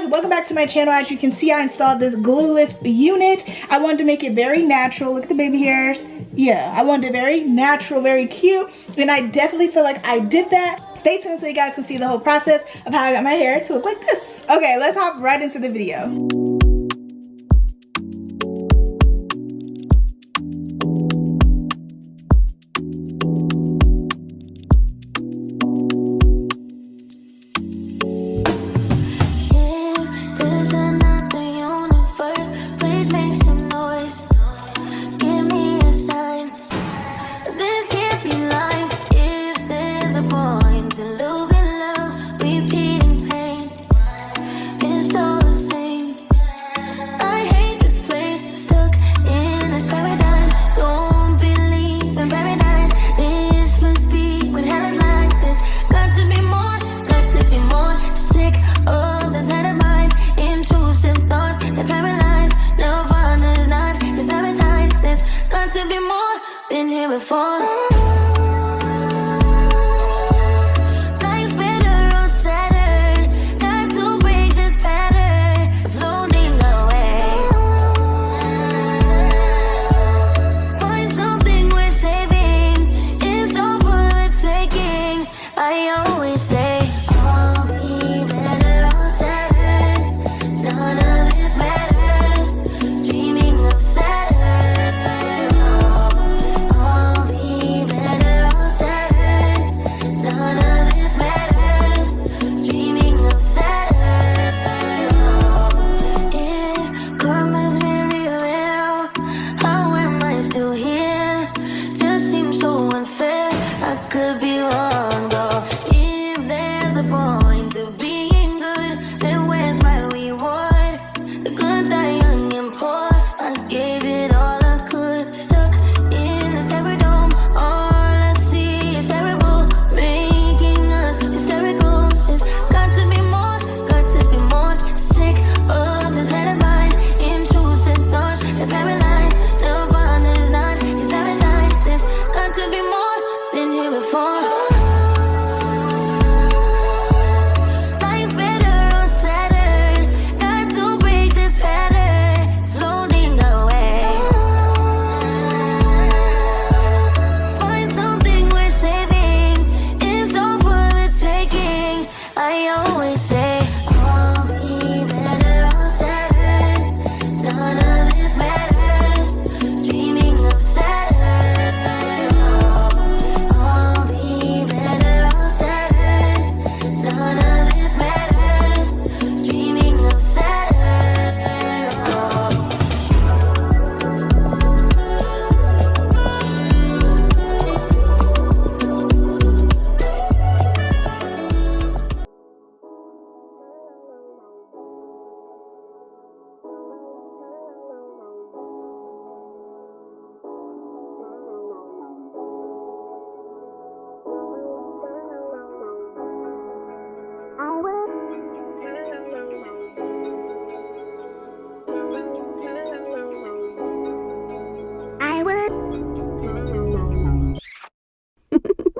guys, welcome back to my channel. As you can see, I installed this glueless unit. I wanted to make it very natural. Look at the baby hairs. Yeah, I wanted it very natural, very cute, and I definitely feel like I did that. Stay tuned so you guys can see the whole process of how I got my hair to look like this. Okay, let's hop right into the video. Been here before.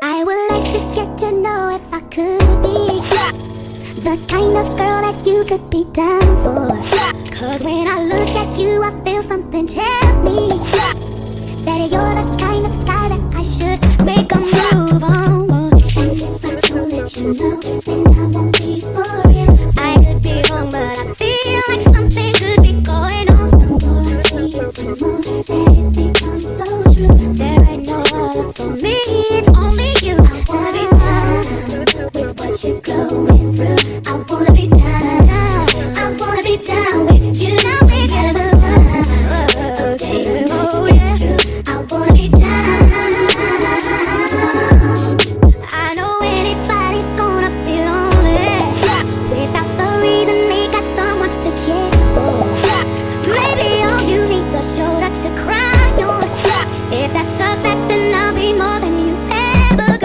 I would like to get to know if I could be the kind of girl that you could be down for. Cause when I look at you, I feel something tell me that you're the kind of guy that I should make a move on. And if I don't let you know, then I won't be for real. I could be wrong, but I feel like something could be going on. The more I see you, the more that it becomes so true. There ain't no other for me, it's only you. I wanna be down with what you're going through. I wanna be down, I wanna be down with you. Now we get the sun. Okay, oh yeah, I wanna be down. I know anybody's gonna be lonely without the reason they got someone to care for. Maybe all you need's a shoulder to cry on. If that's a fact, then I'll be more than you've ever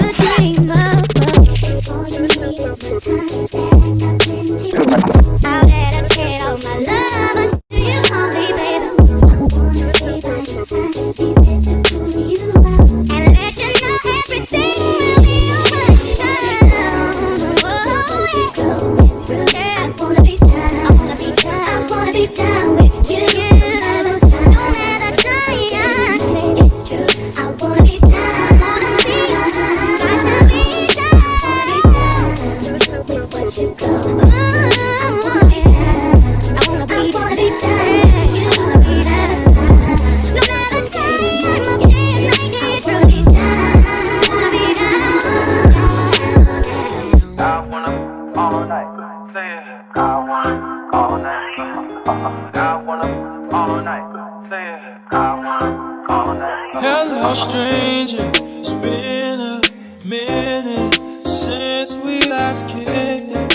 no stranger. It's been a minute since we last kicked it.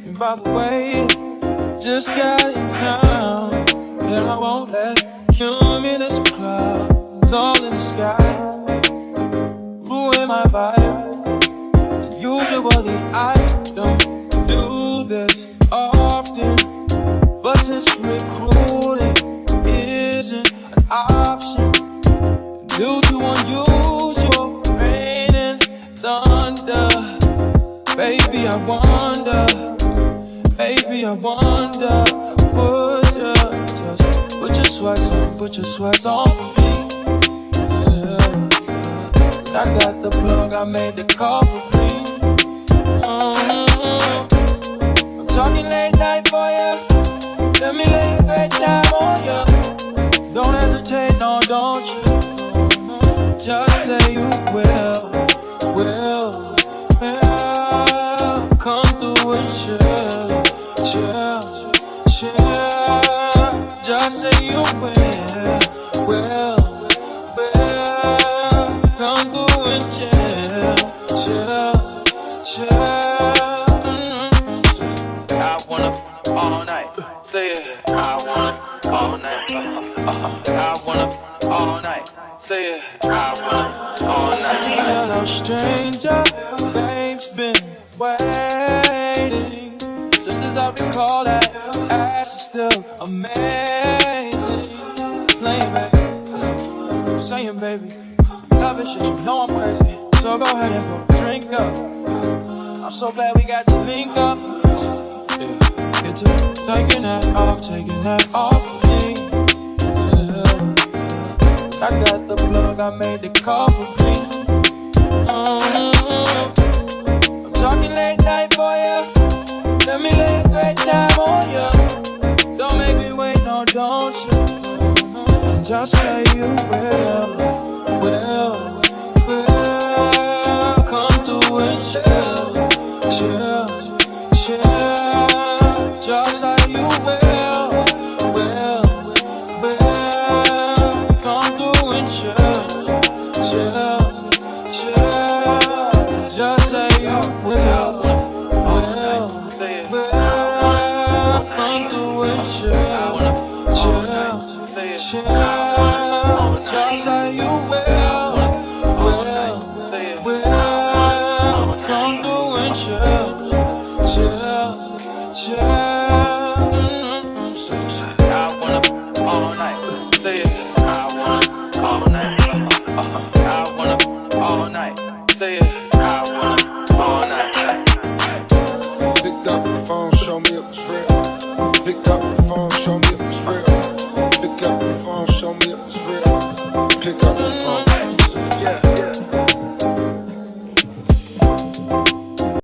And by the way, just got in town, and I won't let cumulus clouds all in the sky ruin my vibe. Usually I don't do this often, but since recruiting isn't an option due to unusual rain and thunder, baby I wonder, would you just put your sweats on for me? Yeah. I got the plug, I made the call for free. I'm talking late night for ya. Let me lay a great time on ya. Don't hesitate, no, don't you? Just say you will. Come through and chill. Just say you will. Come through and chill. I wanna all night. Say it. I wanna all night. I wanna all night. Say it. I wanna all night. Hello, stranger. Babe's been waiting. Just as I recall that ass is still amazing. Playing, baby. Saying, baby. Love it, shit, you know I'm crazy. So go ahead and pour a drink up. I'm so glad we got to link up. Yeah, it's taking that off of me. Yeah. I got the plug, I made the call for me. I'm talking late night for ya. Let me lay a great time on ya. Don't make me wait, no, don't you? Just say you will. Come through and chill.